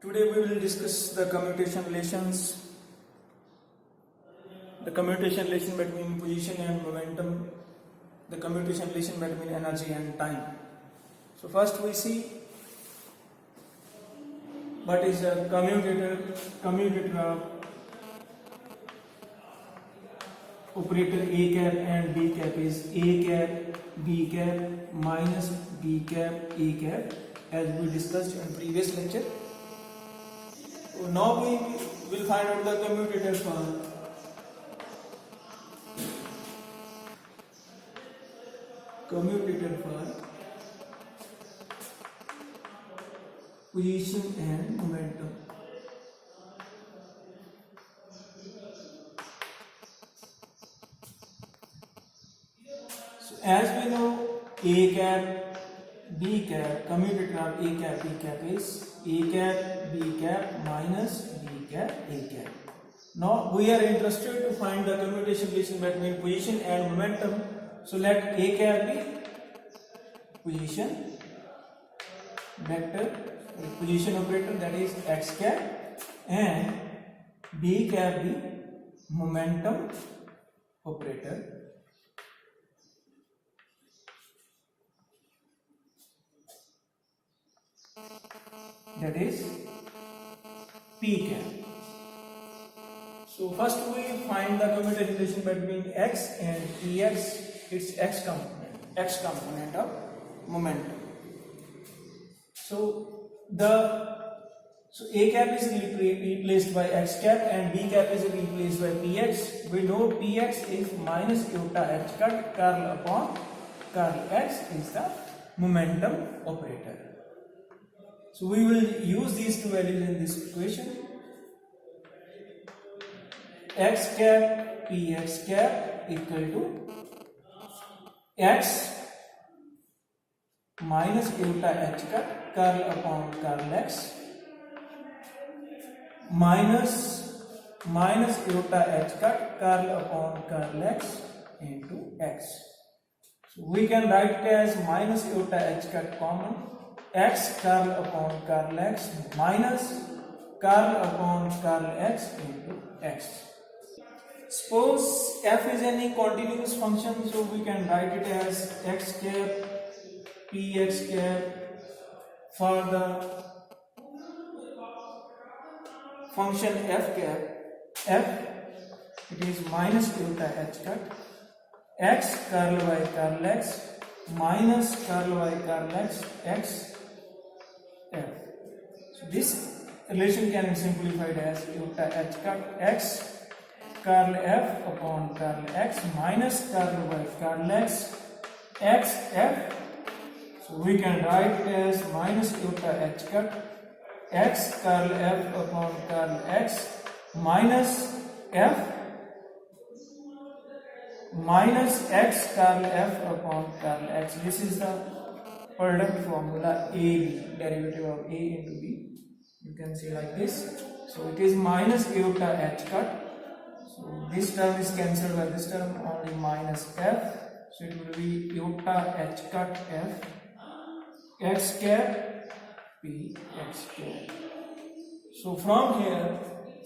Today we will discuss the commutation relations, the commutation relation between position and momentum, the commutation relation between energy and time. So first we see what is a commutator of operator A cap and B cap is A cap B cap minus B cap A cap, as we discussed in previous lecture. So now we will find out the commutator for position and momentum. So as we know, A cap, B cap, commutator of A cap, B cap is A cap, B cap minus B cap, A cap. Now we are interested to find the commutation relation between position and momentum. So let A cap be position vector, position operator, that is x cap, and B cap be momentum operator, that is P cap. So first we find the commutation relation between x and Px. It's x component of momentum. So A cap is replaced by x cap and B cap is replaced by Px. We know Px is minus iota h cut curl upon curl x is the momentum operator. So we will use these two values in this equation. X cap Px cap equal to x minus iota h cut curl upon curl x minus iota h cut curl upon curl x into x. So we can write it as minus iota h cut common, x curl upon curl x minus curl upon curl x into x. Suppose f is any continuous function, so we can write it as x cap Px cap for the function f cap. F, it is minus iota h cut x curl by curl x minus curl by curl x x f. So this relation can be simplified as iota h cut x curl f upon curl x minus curl by curl x x f. So we can write it as minus iota h cut x curl f upon curl x minus f minus x curl f upon curl x. This is the product formula AB, derivative of A into B. You can see like this. So it is minus iota h cut. So this term is cancelled by this term, only minus f. So it will be iota h cut f x cap P x cap. So from here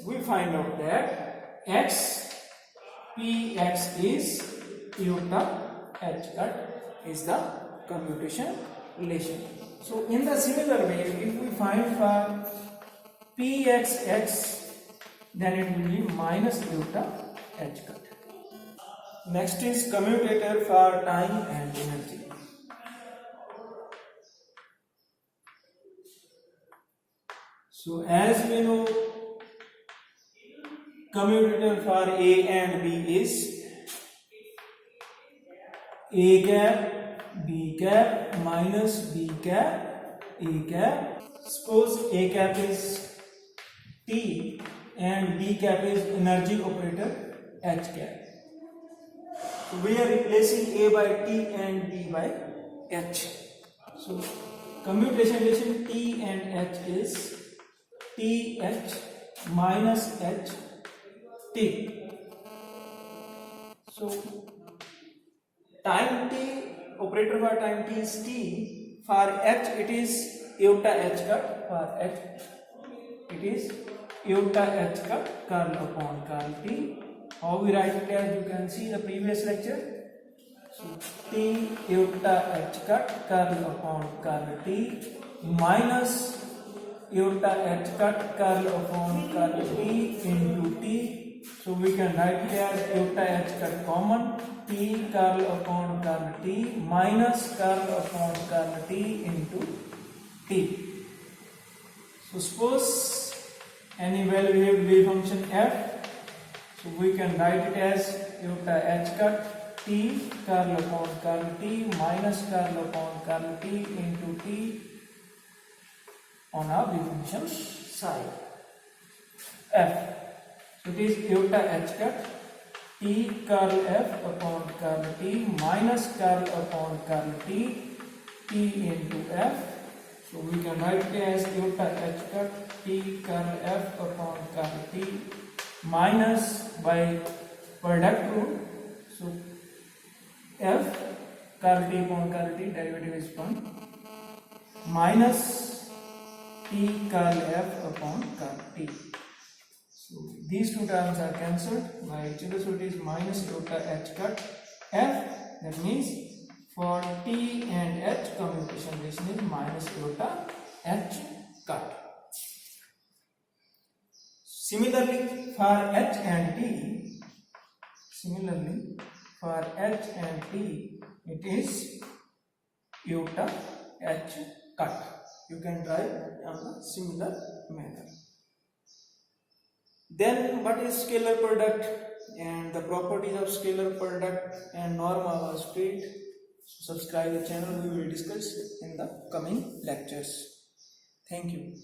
we find out that x Px is iota h cut is the commutation relation. So in the similar way, if we find for Pxx, then it will be minus iota h cut. Next is commutator for time and energy. So as we know, commutator for A and B is A cap B cap minus B cap A cap. Suppose A cap is T and B cap is energy operator H cap. So we are replacing A by T and B by H. So commutation relation T and H is TH minus H T. So time T, operator for time T is T. For H it is iota h cut for H it is iota h cut curl upon curl t. How we write it as you can see the previous lecture. So t iota h cut curl upon curl t minus iota h cut curl upon curl t into t. So we can write it as iota h cut common t curl upon curl t minus curl upon curl t into t. So suppose any well-behaved wave function f, so we can write it as iota h cut t curl upon curl t minus curl upon curl t into t on our wave function side f. So it is iota h cut t curl f upon curl t minus curl upon curl t into f. So we can write it as iota h cut t curl f upon curl t minus by product rule. So f curl t upon curl t derivative is 1 minus t curl f upon curl t. So these two terms are cancelled by each other. So it is minus iota h cut f. That means for t and h commutation relation is minus iota h cut. Similarly for h and t, it is iota h cut. You can write on a similar manner. Then what is scalar product and the properties of scalar product and norm are straight. So subscribe the channel, we will discuss in the coming lectures. Thank you.